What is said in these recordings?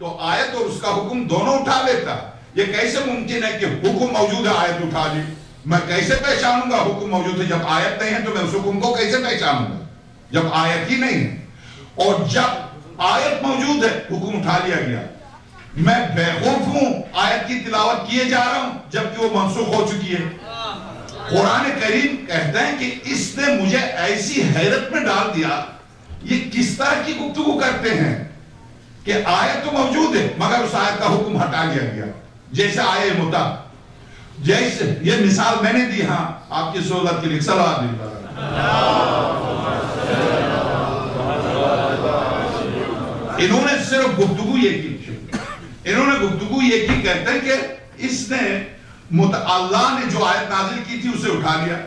تو آیت اور اس کا حکم دونوں اٹھا لیتا. یہ کیسے ممکن ہے کہ حکم موجود ہے آیت اٹھا لی؟ میں کیسے پہچانوں گا حکم موجود ہے؟ جب آیت نہیں ہے تو میں اس حکم کو کیسے پہچانوں گا جب آیت ہی نہیں ہے؟ اور جب آیت موجود ہے حکم اٹھا لیا گیا. میں بیوقوف ہوں آیت کی تلاوت کیے جا رہا ہوں جبکہ وہ منسوخ ہو چکی ہے. قرآن کریم کہتا ہے کہ اس نے مجھے ایسی حیرت میں ڈال دیا. یہ کس طرح کی گفتگو کرتے ہیں کہ آیت تو موجود ہے مگر اس آیت کا حکم ہٹا لیا گیا. جیسے آیے متا جیسے یہ مثال میں نے دی. ہاں آپ کی سہولت کے لیے صلوات دی. انہوں نے صرف گفتگو یہ کی. انہوں نے گفتگو یہ کی کہتے ہیں کہ اس نے اللہ نے جو آیت نازل کی تھی اسے اٹھا لیا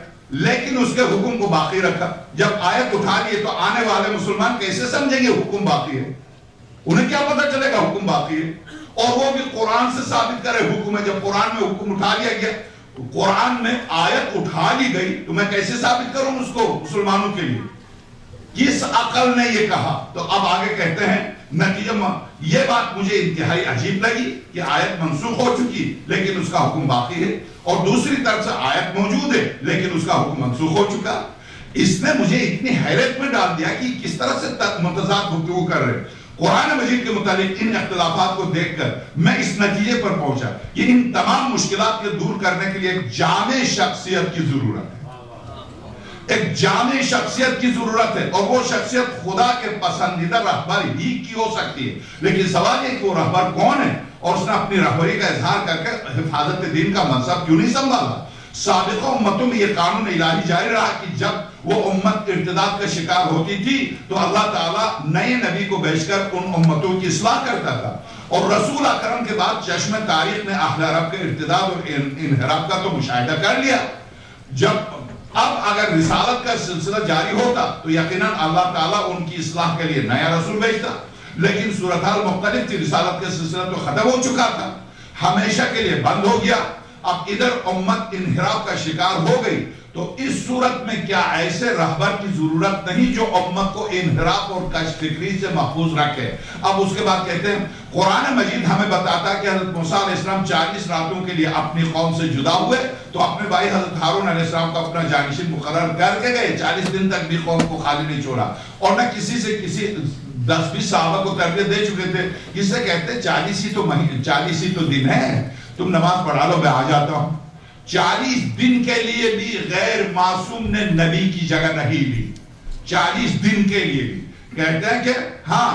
لیکن اس کے حکم کو باقی رکھا. جب آیت اٹھا لیے تو آنے والے مسلمان کیسے سمجھیں گے حکم باقی ہے؟ انہیں کیا پتہ چلے گا حکم باقی ہے؟ اور وہ بھی قرآن سے ثابت کرے حکم ہے. جب قرآن میں حکم اٹھا لیا گیا, قرآن میں آیت اٹھا لی گئی تو میں کیسے ثابت کروں اس کو مسلمانوں کے لیے؟ کس عقل نے یہ کہا؟ تو اب آگے کہتے ہیں نتیجہ یہ بات مجھے انتہائی عجیب لگی کہ آیت منسوخ ہو چکی لیکن اس کا حکم باقی ہے, اور دوسری طرف سے آیت موجود ہے لیکن اس کا حکم منسوخ ہو چکا. اس نے مجھے اتنی حیرت میں ڈال دیا کہ کس طرح سے متضاد گفتگو کر رہے. قرآن مجید کے متعلق ان اختلافات کو دیکھ کر میں اس نتیجے پر پہنچا کہ ان تمام مشکلات کو دور کرنے کے لیے ایک جامع شخصیت کی ضرورت ہے. ایک جامع شخصیت کی ضرورت ہے, اور وہ شخصیت خدا کے پسندیدہ رہبر ہی کی ہو سکتی ہے. لیکن سوال یہ کہ وہ رہبر کون ہے اور اس نے اپنی رہبری کا اظہار کر کے حفاظت دین کا منصب کیوں نہیں سنبھالا؟ سابقہ امتوں میں یہ قانون الہی جاری رہا کہ جب وہ امت ارتداد کا شکار ہوتی تھی تو اللہ تعالیٰ نئے نبی کو بھیج کر ان امتوں کی اصلاح کرتا تھا. اور رسول اکرم کے بعد چشم تاریخ نے اہل عرب کے ارتداد اور انحراف کا تو مشاہدہ کر لیا. جب اب اگر رسالت کا سلسلہ جاری ہوتا تو یقیناً اللہ تعالیٰ ان کی اصلاح کے لیے نیا رسول بھیجتا, لیکن صورتحال مختلف تھی. رسالت کا سلسلہ تو ختم ہو چکا تھا, ہمیشہ کے لیے بند ہو گیا. اب ادھر امت انحراف کا شکار ہو گئی, تو اس صورت میں کیا ایسے رہبر کی ضرورت نہیں جو امت کو انحراف اور کش فکری سے محفوظ رکھے؟ اب اس کے بعد کہتے ہیں قرآن مجید ہمیں بتاتا ہے کہ حضرت موسیٰ علیہ السلام 40 راتوں کے لیے اپنی قوم سے جدا ہوئے تو اپنے بھائی حضرت ہارون علیہ السلام کو اپنا جانشین مقرر کر کے گئے. 40 دن تک بھی قوم کو خالی نہیں چھوڑا, اور نہ کسی سے کسی 10-20 صحابہ کو تربیت دے چکے تھے. کس سے کہتے 40 ہی تو دن ہے, تم نماز پڑھا لو میں آ جاتا ہوں. 40 دن کے لیے بھی غیر معصوم نے نبی کی جگہ نہیں لی. 40 دن کے لیے بھی کہتے ہیں کہ ہاں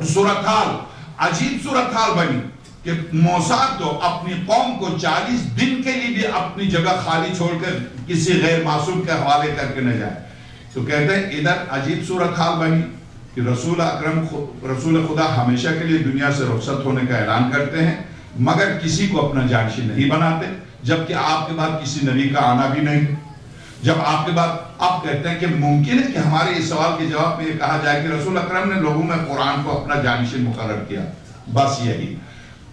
صورتحال عجیب صورتحال بنی کہ موسیٰ تو اپنی قوم کو 40 دن کے لیے بھی اپنی جگہ خالی چھوڑ کر کسی غیر معصوم کے حوالے کر کے نہ جائے. تو کہتے ہیں ادھر عجیب صورتحال بنی کہ رسول اکرم رسول خدا ہمیشہ کے لیے دنیا سے رخصت ہونے کا اعلان کرتے ہیں مگر کسی کو اپنا جانشین نہیں بناتے, جبکہ آپ کے بعد کسی نبی کا آنا بھی نہیں. جب آپ کے بعد آپ کہتے ہیں کہ ممکن ہے کہ ہمارے اس سوال کے جواب میں یہ کہا جائے کہ رسول اکرم نے لوگوں میں قرآن کو اپنا جانشین مقرر کیا, بس یہی.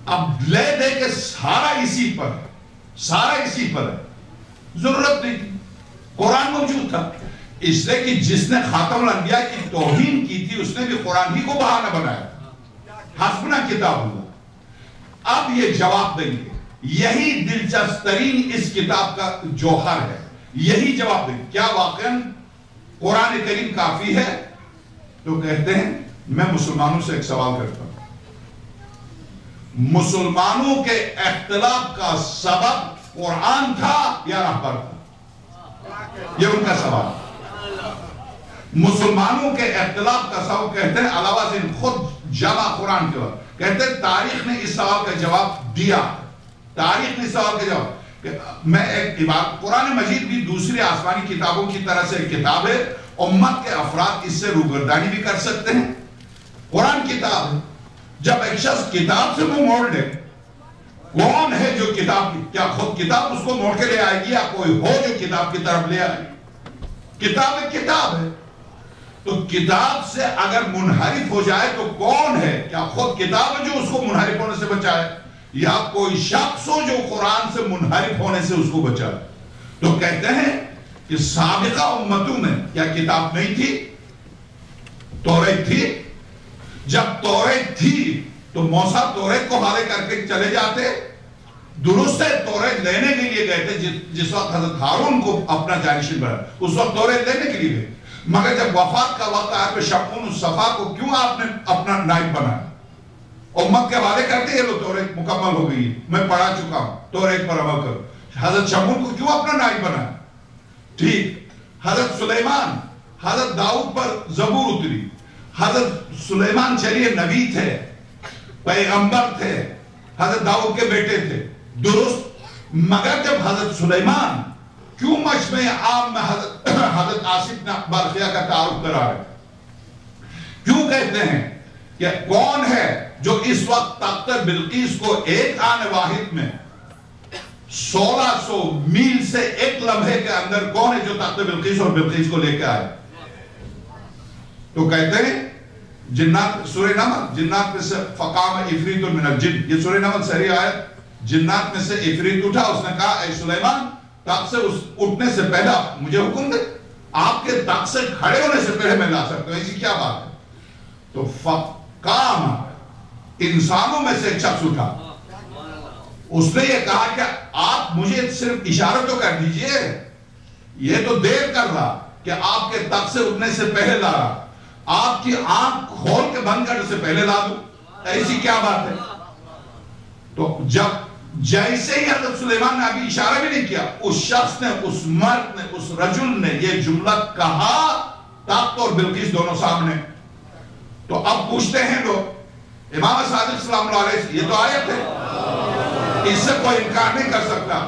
اب لے دے کہ سارا اسی پر ہے, ضرورت نہیں تھی, قرآن موجود تھا. اس لیے کہ جس نے خاتم الانبیاء کی توہین کی تھی اس نے بھی قرآن ہی کو بہانہ بنایا, حسبنا کتاب اللہ. اب یہ جواب دیں گے, یہی دلچسپ ترین اس کتاب کا جوہر ہے, یہی جواب دیں. کیا واقعاً قرآن کریم کافی ہے؟ تو کہتے ہیں میں مسلمانوں سے ایک سوال کرتا ہوں, مسلمانوں کے اختلاف کا سبب قرآن تھا یا رہبر تھا؟ یہ ان کا سوال. مسلمانوں کے اختلاف کا سبب کہتے ہیں علاوہ سے خود جمع قرآن کے وقت کہتے ہیں تاریخ نے اس سوال کا جواب دیا. تاریخ نے اس سوال کا جواب, میں ایک عبارت, قرآن مجید بھی دوسری آسمانی کتابوں کی طرح سے ایک کتاب ہے, امت کے افراد اس سے روگردانی بھی کر سکتے ہیں. قرآن کتاب ہے, جب ایک شخص کتاب سے منہ موڑ لے, کون ہے جو کتاب کی, کیا خود کتاب اس کو موڑ کے لے آئے گی یا کوئی ہو جو کتاب کی طرف لے آئے؟ کتاب ہے. تو کتاب سے اگر منحرف ہو جائے تو کون ہے؟ کیا خود کتاب ہے جو اس کو منحرف ہونے سے بچائے یا کوئی شخص ہو جو قرآن سے منحرف ہونے سے اس کو بچائے؟ تو کہتے ہیں کہ سابقہ امتوں میں کیا کتاب نہیں تھی؟ توریت تھی. جب توریت تھی تو موسیٰ توریت کو حوالے کر کے چلے جاتے، درست ہے توریت لینے کے لیے گئے تھے جس وقت حضرت ہارون کو اپنا جانشین بنا، اس وقت توریت لینے کے لیے گئے، مگر جب وفات کا وقت آیا تو شمعون الصفا کو کیوں آپ نے اپنا نائب بنایا؟ امت کے حوالے کرتے یہ لو توریت مکمل ہو گئی ہے، میں پڑھا چکا ہوں، توریت پر عمل کرو۔ حضرت شمعون کو کیوں اپنا نائب بنایا؟ ٹھیک، حضرت سلیمان، حضرت داؤد پر زبور اتری، حضرت سلیمان چلیے نبی تھے، پیغمبر تھے، حضرت داؤد کے بیٹے تھے، درست، مگر جب حضرت سلیمان کیوں مجمع عام میں حضرت آصف بن برخیہ کا تعارف کرا رہے؟ کیوں کہتے ہیں کہ کون ہے جو اس وقت تخت بلقیس کو ایک آن واحد میں 1600 میل سے ایک لمحے کے اندر کون ہے جو تخت بلقیس اور بلقیس کو لے کے آئے؟ تو کہتے ہیں جنات، سورہ نمل، جنات میں سے فقام عفریت من الجن، یہ سورہ نمل صحیح آیت، جنات میں سے عفریت اٹھا، اس نے کہا اے سلیمان تخت سے اٹھنے سے پہلا مجھے حکم دے، آپ کے تخت سے کھڑے ہونے سے پہلے میں لا سکتا ہوں، ایسی کیا بات ہے؟ تو فقام، انسانوں میں سے ایک شخص اٹھا، اس نے یہ کہا کہ آپ مجھے صرف اشارہ تو کر دیجئے، یہ تو دیر کر رہا کہ آپ کے تخت سے اٹھنے سے پہلے لا رہا، آپ کی آنکھ کھول کے بند کرنے سے پہلے لا دوں، ایسی کیا بات ہے؟ تو جب جیسے ہی حضرت سلیمان نے ابھی اشارہ بھی نہیں کیا، اس شخص نے، اس مرد نے، اس رجل نے یہ جملہ کہا، تخت اور بلقیس دونوں سامنے۔ تو اب پوچھتے ہیں لوگ، امام صادق صلی اللہ علیہ وسلم، یہ تو آیت ہے، اس سے کوئی انکار نہیں کر سکتا،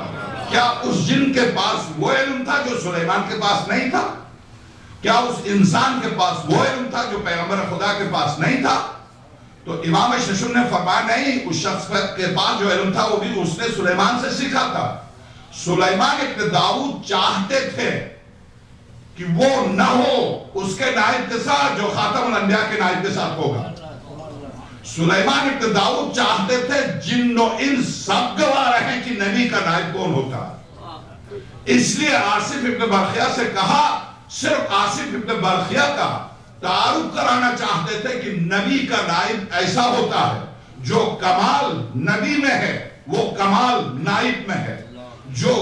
کیا اس جن کے پاس وہ علم تھا جو سلیمان کے پاس نہیں تھا؟ کیا اس انسان کے پاس وہ علم تھا جو پیغمبر خدا کے پاس نہیں تھا؟ تو امام ششم نے فرمایا نہیں، اس شخص کے پاس جو علم تھا وہ بھی اس نے سلیمان سے سیکھا تھا۔ سلیمان ابن داؤد چاہتے تھے کہ وہ نہ ہو اس کے نائب کے ساتھ جو خاتم الانبیاء کے نائب کے ساتھ ہوگا۔ سلیمان ابن داؤد چاہتے تھے جن و انس سب گواہ رہیں کہ نبی کا نائب کون ہوتا، اس لیے آصف ابن برخیہ سے کہا، صرف آصف ابن برخیہ کا تعارف کرانا چاہتے تھے کہ نبی کا نائب ایسا ہوتا ہے جو کمال نبی میں ہے وہ کمال نائب میں ہے، جو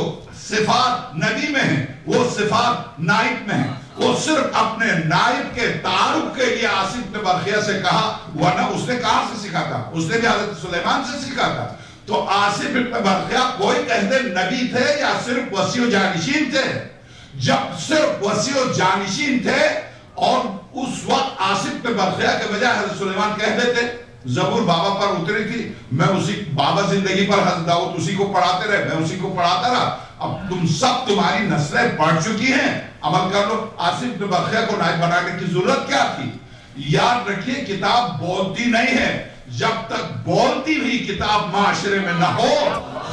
صفات نبی میں ہے وہ صفات نائب میں ہے۔ وہ صرف اپنے نائب کے تعارف کے لیے آصف ابن برخیہ سے کہا، ورنہ اس نے کہاں سے سیکھا تھا؟ اس نے بھی حضرت سلیمان سے سیکھا تھا۔ تو آصف ابن برخیہ کوئی کہتے نبی تھے یا صرف وسیع و جانشین تھے؟ جب صرف وسیع و جانشین تھے اور اس وقت آصف پہ برخیہ کے بجائے حضرت سلیمان کہہ دیتے زبور بابا پر اتری تھی، میں اسی بابا زندگی پر حضرت داؤد اسی کو پڑھاتے رہے، میں اسی کو پڑھاتا رہا، اب تم سب تمہاری نسلیں پڑھ چکی ہیں، عمل کر لو۔ آصف پہ برخیہ کو نائب بنانے کی ضرورت کیا تھی؟ یاد رکھیے کتاب بولتی نہیں ہے، جب تک بولتی ہوئی کتاب معاشرے میں نہ ہو،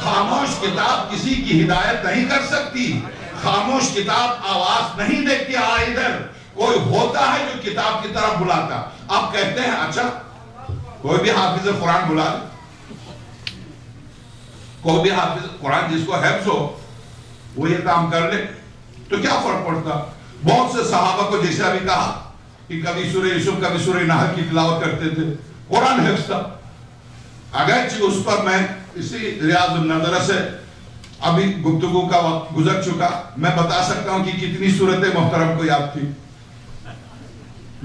خاموش کتاب کسی کی ہدایت نہیں کر سکتی، خاموش کتاب آواز نہیں دیتی، ادھر کوئی ہوتا ہے جو کتاب کی طرف بلاتا۔ اب کہتے ہیں اچھا کوئی بھی حافظ قرآن بلا لے، کوئی بھی حافظ قرآن جس کو حفظ ہو وہ یہ کام کر لے تو کیا فرق پڑتا؟ بہت سے صحابہ کو جیسا بھی کہا کہ کبھی سورہ یوسف کبھی سورہ نحل کی تلاوت کرتے تھے، قرآن حفظ تھا۔ اگرچہ اس پر میں اسی ریاض النظرہ سے ابھی گفتگو کا وقت گزر چکا، میں بتا سکتا ہوں کہ کتنی صورتیں محترم کو یاد تھی۔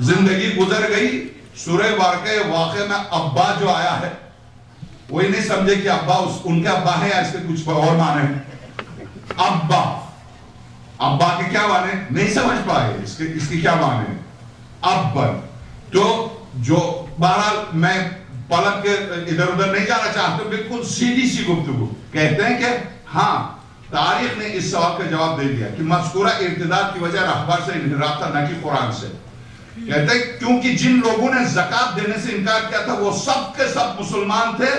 زندگی گزر گئی، سورہ واقعہ میں ابا جو آیا ہے وہی نہیں سمجھے کہ ابا ان کے ابا ہیں یا اس کے کچھ اور معنی ہیں۔ ابا کے کیا معنی نہیں سمجھ پائے، اس کی کیا معنی ہے ابا۔ تو جو بہرحال میں پلک کے ادھر ادھر نہیں جانا چاہتا، بالکل سیدھی سی گفتگو کہتے ہیں کہ ہاں تاریخ نے اس سوال کا جواب دے دیا کہ مذکورہ ارتداد کی وجہ رہبر سے انحراف تھا نہ کہ قرآن سے۔ کہتے ہیں کیونکہ جن لوگوں نے زکوٰۃ دینے سے انکار کیا تھا وہ سب کے سب مسلمان تھے،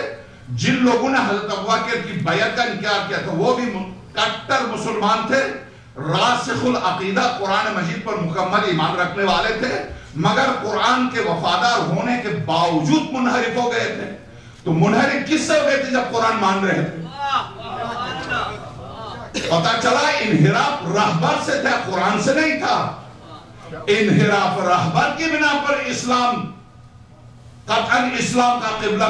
جن لوگوں نے حضرت ابوبکر کی بیعت کا انکار کیا تھا وہ بھی کٹر مسلمان تھے، راسخ العقیدہ قرآن مجید پر مکمل ایمان رکھنے والے تھے، مگر قرآن کے وفادار ہونے کے باوجود منحرف ہو گئے تھے۔ تو منحرف کس سے ہو گئے تھے جب قرآن مان رہے تھے؟ پتا چلا انحراف رہبر سے تھا، قرآن سے نہیں تھا۔ انحراف رہبر کی بنا پر اسلام قطعاً اسلام کا قبلہ